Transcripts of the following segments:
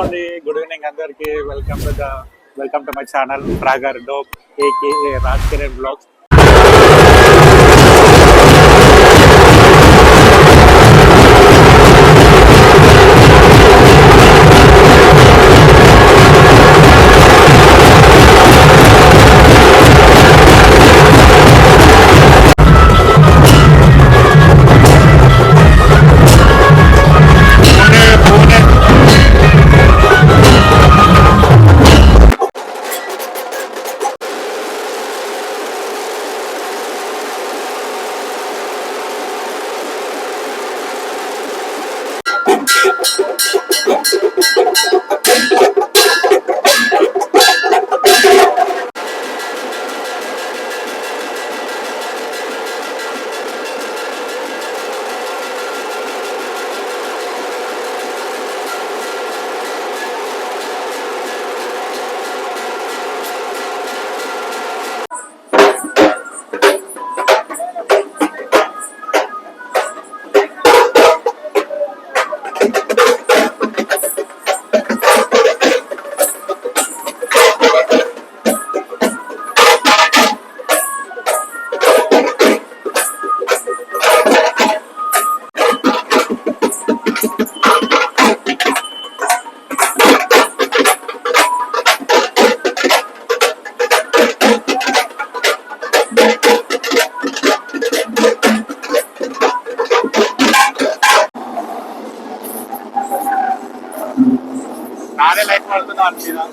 అండి, good evening అందరికి. Welcome to my channel ఫ్రాగర్ డోప్ ఏకేఏ రాజ్ కిరణ్ బ్లాగ్స్. నానే లైట్ పడుతున్నా అనిపిదా.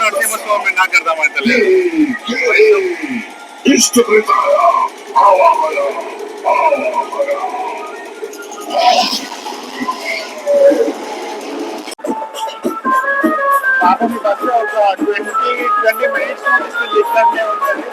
నరసింహస్వామి నాకు అర్థమవుతలేదు. బస్సు ఒక 20 minutes ఇక్కడనే ఉంటుంది.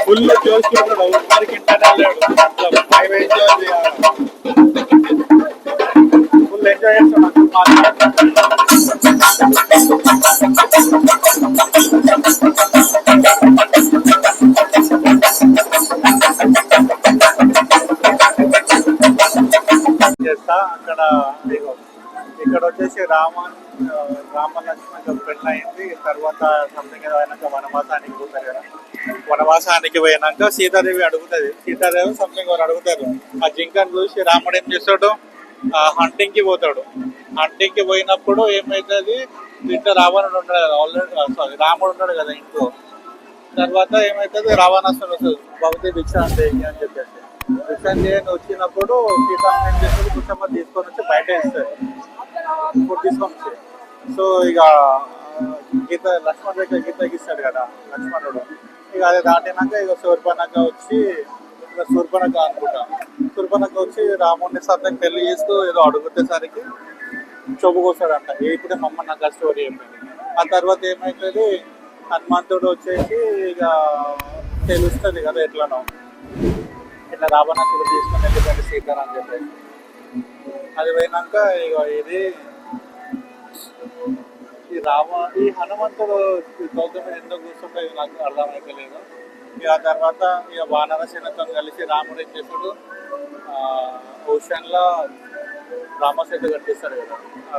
ఫుల్ చూసుకుంటాడు ఒకరికి ఇంటర్నల్ ఫుల్ ఎంజాయ్ చేస్తా. అక్కడ ఇక్కడ వచ్చేసి రామ లక్ష్మణ్ పెళ్ళి అయింది. తర్వాత సంథింగ్ ఏదో అయినాక వనవాసానికి పోతారు కదా. వనవాసానికి పోయినాక సీతాదేవి అడుగుతుంది. సీతాదేవి సంథింగ్ వారు అడుగుతారు. ఆ జింకను చూసి రాముడు ఏం చేస్తాడు, హంటింగ్ కి పోతాడు. హంటింగ్ కి పోయినప్పుడు ఏమైతుంది, ఇంట్లో రావణుడు ఉన్నాడు కదా, ఆల్రెడీ రాముడు ఉన్నాడు కదా ఇంట్లో. తర్వాత ఏమైతుంది, రావణాసుడు వస్తుంది, భగవతి భిక్షాంతి అని చెప్పేసి భిక్షాంతి అని వచ్చినప్పుడు సీతారాం ఏం చేస్తుంది, కుటుంబం తీసుకొని వచ్చి బయట ఇస్తారు, ఇప్పుడు తీసుకొని వచ్చి. సో ఇక లక్ష్మణుడు దగ్గర గీతకి ఇస్తాడు కదా లక్ష్మణుడు. ఇక అది దాటినాక ఇక శూర్పణఖ వచ్చి, శూర్పణఖ అనుకుంటా, శూర్పణఖ వచ్చి రాముడిని సత్యం పెళ్లి చేస్తూ ఏదో అడుగుతేసరికి చెప్పుకొస్తాడంట. ఇప్పుడే మమ్మల్ని నాకు స్టోరీ అయిపోయింది. ఆ తర్వాత ఏమవుతుంది, హనుమంతుడు వచ్చేసి ఇక తెలుస్తుంది కదా ఎట్లనో, ఇట్లా రావణాసుడు తీసుకుని వెళ్ళిపోయింది సీతారాం అని చెప్పేసి. అది పోయినాక ఇక ఇది ఈ హనుమంతుడు గౌతమి ఎందుకు కూర్చుంటే నాకు అర్థమైపోలేదు. ఇక ఆ తర్వాత ఇక వానర సేనతో కలిసి రాముడు ఏం చేసాడు, ఓషన్లో రామసేతు కట్టిస్తాడు కదా,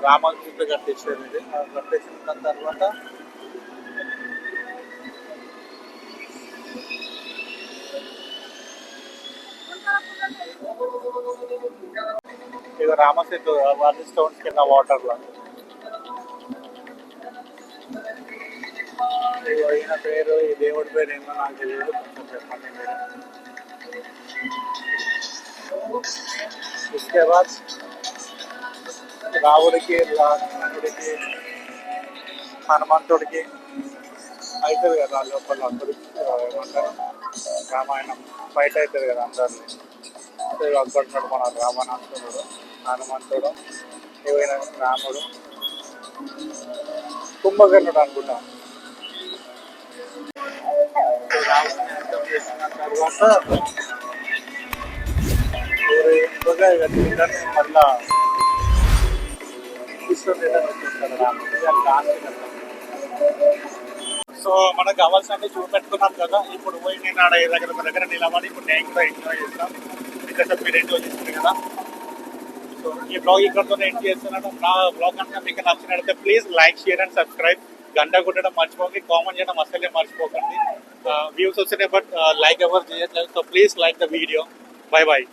రామసేతు కట్టించాడు. ఇది కట్టించిన తర్వాత ఇక రామసేతు వాటి స్టోన్స్ కింద వాటర్లో ఇగో ఈయన పేరు, ఈ దేవుడి పేరు ఏందో నాకు తెలియదు, కొంచెం చెప్పండి మీరు. ఇసుకే బాద్ రావుడికి, లక్ష్మణుడికి, హనుమంతుడికి అవుతుంది కదా లోపల అందరికి ఏమంటారు రామాయణం బయట అవుతుంది కదా అందరినీ. అక్కడ మన రావణాసురుడు, హనుమంతుడు, ఏవైనా రాముడు, కుంభకర్ణుడు అనుకుంటా. రాముడిని అంతం చేసిన తర్వాత ఊరేగింపుగా ఇవన్నీ మళ్ళా తీసుకొని వచ్చేస్తాడు రాముడు. అది లాస్ట్ కదా. సో మనకు కావాల్సినవి చూపెట్టుకున్నాం కదా. ఇప్పుడు పోయి నేను ఆడ దగ్గర నిలబడి ఇప్పుడు నేను కూడా ఎంజాయ్ చేస్తాను. బికాస్ మీరు ఎంజాయ్ చేస్తుంది కదా. సో ఈ బ్లాగ్ ఇక్కడతో ఎండ్ చేస్తున్నాను. నా బ్లాగ్ కనుక మీకు నచ్చినట్లయితే please like, share and subscribe. గంట కొట్టడం మర్చిపోకండి, కామెంట్ చేయడం అసలే మర్చిపోకండి. వ్యూస్ వస్తున్నాయి బట్ లైక్ ఎవరు చేయట్లేదు. So please like the video. Bye bye.